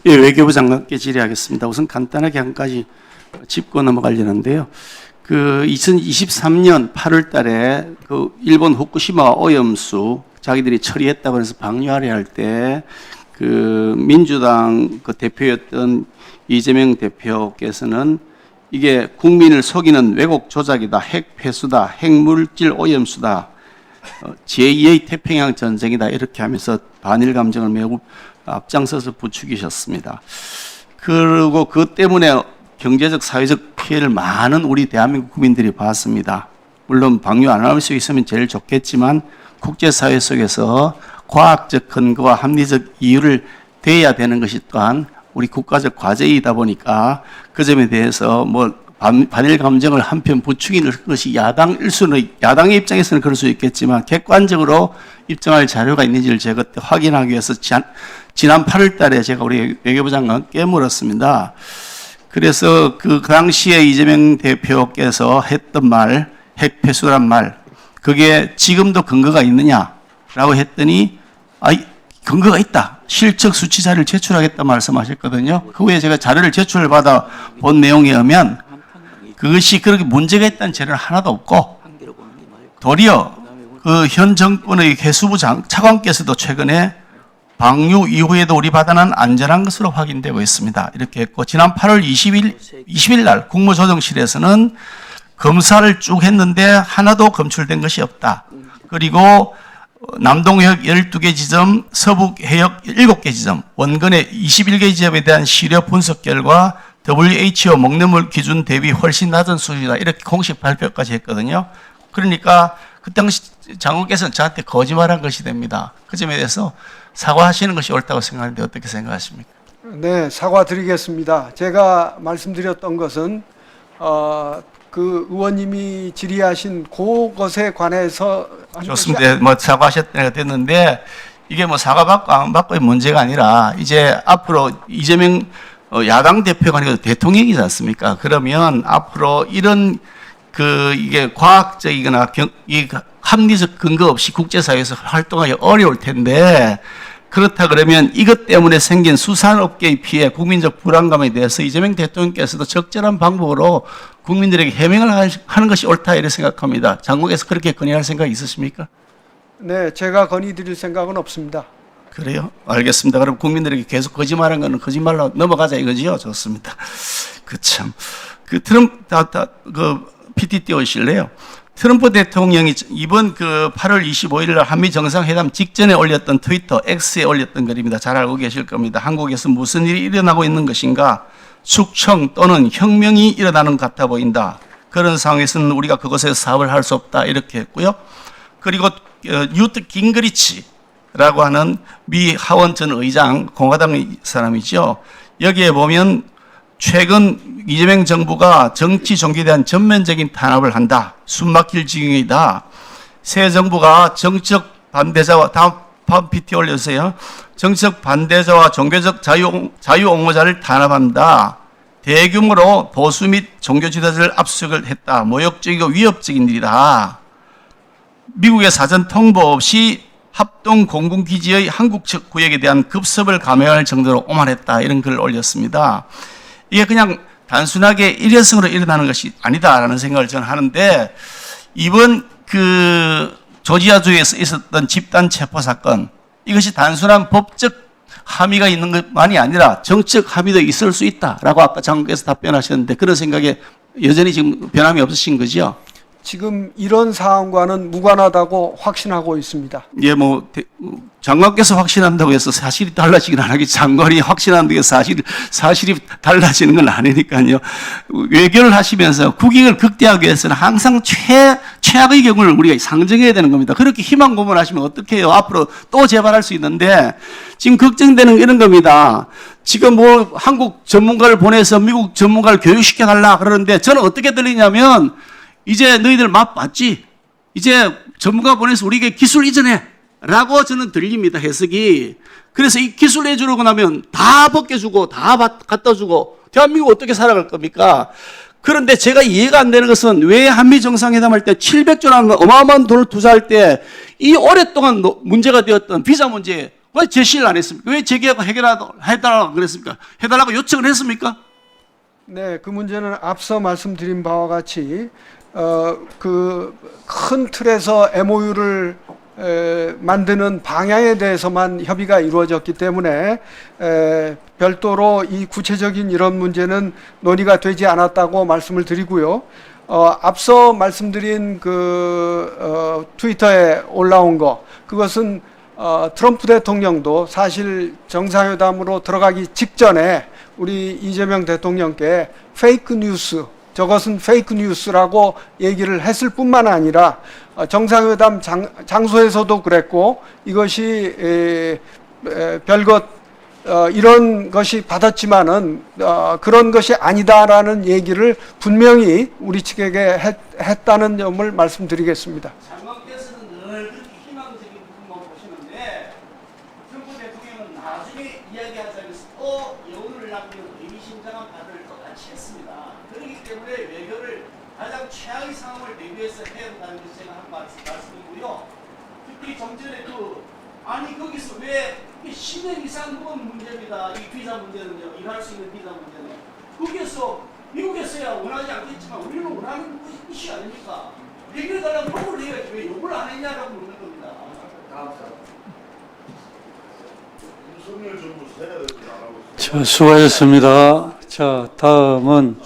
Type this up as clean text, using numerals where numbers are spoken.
예, 외교부 장관께 질의하겠습니다. 우선 간단하게 한 가지 짚고 넘어가려는데요. 그 2023년 8월 달에 그 일본 후쿠시마 오염수 자기들이 처리했다고 해서 방류하려 할 때 그 민주당 그 대표였던 이재명 대표께서는 이게 국민을 속이는 왜곡 조작이다, 핵 폐수다, 핵물질 오염수다, 제2의 태평양 전쟁이다 이렇게 하면서 반일 감정을 매우 앞장서서 부추기셨습니다. 그리고 그것 때문에 경제적, 사회적 피해를 많은 우리 대한민국 국민들이 봤습니다. 물론 방류 안 할 수 있으면 제일 좋겠지만 국제사회 속에서 과학적 근거와 합리적 이유를 대해야 되는 것이 또한 우리 국가적 과제이다 보니까 그 점에 대해서 뭐 반일 감정을 한편 부추기는 것이 야당의 입장에서는 그럴 수 있겠지만 객관적으로 입증할 자료가 있는지를 제가 그때 확인하기 위해서 지난 8월 달에 제가 우리 외교부 장관께 물었습니다. 그래서 그 당시에 이재명 대표께서 했던 말, 핵폐수란 말, 그게 지금도 근거가 있느냐라고 했더니 근거가 있다. 실적 수치 자료를 제출하겠다 말씀하셨거든요. 그 후에 제가 자료를 제출받아 본 내용에 의하면 그것이 그렇게 문제가 있다는 자료는 하나도 없고 도리어 그 현 정권의 해수부 차관께서도 최근에 방류 이후에도 우리 바다는 안전한 것으로 확인되고 있습니다. 이렇게 했고 지난 8월 20일 날 국무조정실에서는 검사를 쭉 했는데 하나도 검출된 것이 없다. 그리고 남동해역 12개 지점, 서북해역 7개 지점, 원근해 21개 지점에 대한 시료 분석 결과 WHO 먹는 기준 대비 훨씬 낮은 수준이다. 이렇게 공식 발표까지 했거든요. 그러니까 그 당시 장관께서는 저한테 거짓말한 것이 됩니다. 그 점에 대해서 사과하시는 것이 옳다고 생각하는데 어떻게 생각하십니까? 네, 사과드리겠습니다. 제가 말씀드렸던 것은 그 의원님이 질의하신 그것에 관해서 좋습니다. 뭐 사과하셨다가 됐는데 이게 뭐 사과받고 안 받고의 문제가 아니라 이제 앞으로 이재명 야당 대표가 아니고 대통령이지 않습니까? 그러면 앞으로 이런 이게 과학적이거나 이 합리적 근거 없이 국제사회에서 활동하기 어려울 텐데 그렇다 그러면 이것 때문에 생긴 수산업계의 피해, 국민적 불안감에 대해서 이재명 대통령께서도 적절한 방법으로 국민들에게 해명을 하는 것이 옳다 이렇게 생각합니다. 장관께서 그렇게 건의할 생각이 있으십니까? 네, 제가 건의드릴 생각은 없습니다. 그래요? 알겠습니다. 그럼 국민들에게 계속 거짓말한 거는 거짓말로 넘어가자 이거지요? 좋습니다. PT 띄우실래요? 트럼프 대통령이 이번 8월 25일 날 한미 정상회담 직전에 올렸던 트위터 X에 올렸던 글입니다. 잘 알고 계실 겁니다. 한국에서 무슨 일이 일어나고 있는 것인가? 숙청 또는 혁명이 일어나는 것 같아 보인다. 그런 상황에서는 우리가 그곳에서 사업을 할 수 없다. 이렇게 했고요. 그리고 뉴트 깅그리치라고 하는 미 하원 전 의장, 공화당 사람이죠. 여기에 보면 최근 이재명 정부가 정치 종교에 대한 전면적인 탄압을 한다. 숨막힐 지경이다. 새 정부가 정치적 반대자와 다음 PT 올려주세요. 정치적 반대자와 종교적 자유 옹호자를 탄압한다. 대규모로 보수 및 종교 지도자를 압수수색을 했다. 모욕적이고 위협적인 일이다. 미국의 사전 통보 없이 합동 공군기지의 한국 측 구역에 대한 급습을 감행할 정도로 오만했다. 이런 글을 올렸습니다. 이게 그냥 단순하게 일회성으로 일어나는 것이 아니다라는 생각을 저는 하는데 이번 조지아주에서 있었던 집단 체포 사건 이것이 단순한 법적 함의가 있는 것만이 아니라 정치적 함의도 있을 수 있다라고 아까 장관께서 답변하셨는데 그런 생각에 여전히 지금 변함이 없으신 거죠? 지금 이런 사안과는 무관하다고 확신하고 있습니다. 예, 장관께서 확신한다고 해서 사실이 달라지긴 안 하겠지. 장관이 확신한다고 해서 사실이 달라지는 건 아니니까요. 외교를 하시면서 국익을 극대화하기 위해서는 항상 최악의 경우를 우리가 상정해야 되는 겁니다. 그렇게 희망 고문하시면 어떡해요? 앞으로 또 재발할 수 있는데 지금 걱정되는 이런 겁니다. 지금 한국 전문가를 보내서 미국 전문가를 교육시켜 달라 그러는데 저는 어떻게 들리냐면 이제 너희들 맛봤지? 이제 전문가 보내서 우리에게 기술 이전해. 라고 저는 들립니다, 해석이. 그래서 이 기술 내주려고 나면 다 벗겨주고, 다 갖다 주고, 대한민국 어떻게 살아갈 겁니까? 그런데 제가 이해가 안 되는 것은 왜 한미 정상회담 할 때 700조라는 어마어마한 돈을 투자할 때 이 오랫동안 문제가 되었던 비자 문제, 왜 제시를 안 했습니까? 왜 제기하고 해달라고 그랬습니까? 해달라고 요청을 했습니까? 네, 그 문제는 앞서 말씀드린 바와 같이 그 큰 틀에서 MOU를 만드는 방향에 대해서만 협의가 이루어졌기 때문에 별도로 이 구체적인 이런 문제는 논의가 되지 않았다고 말씀을 드리고요. 앞서 말씀드린 그 트위터에 올라온 거, 그것은 트럼프 대통령도 사실 정상회담으로 들어가기 직전에 우리 이재명 대통령께 페이크 뉴스, 저것은 페이크 뉴스라고 얘기를 했을 뿐만 아니라 정상회담 장소에서도 그랬고, 이것이 별것 이런 것이 받았지만은 그런 것이 아니다라는 얘기를 분명히 우리 측에게 했다는 점을 말씀드리겠습니다. 장관께서는 늘 그렇게 희망적인 부분만 보시는데 트럼프 대통령은 나중에 이야기하자면서 또 여운을 남기는 의미심장한 발언을 또 같이 했습니다. 그렇기 때문에 외교를 가장 최악의 상황을 대비해서 해야 한다는 것이 제가 한 말씀이고요. 특히 좀 전에 아니 거기서 왜 10년 이상 묵은 문제입니다. 이 비자 문제는요. 일할 수 있는 비자 문제는. 거기에서 미국에서야 원하지 않겠지만 우리는 원하는 것이 아닙니까? 해결달라고 요구를 해야지 왜 요구를 안 했냐라고 묻는 겁니다. 다음 사람. 윤석열 정부 세례를 안 하고 있습니다. 자, 수고하셨습니다. 자, 다음은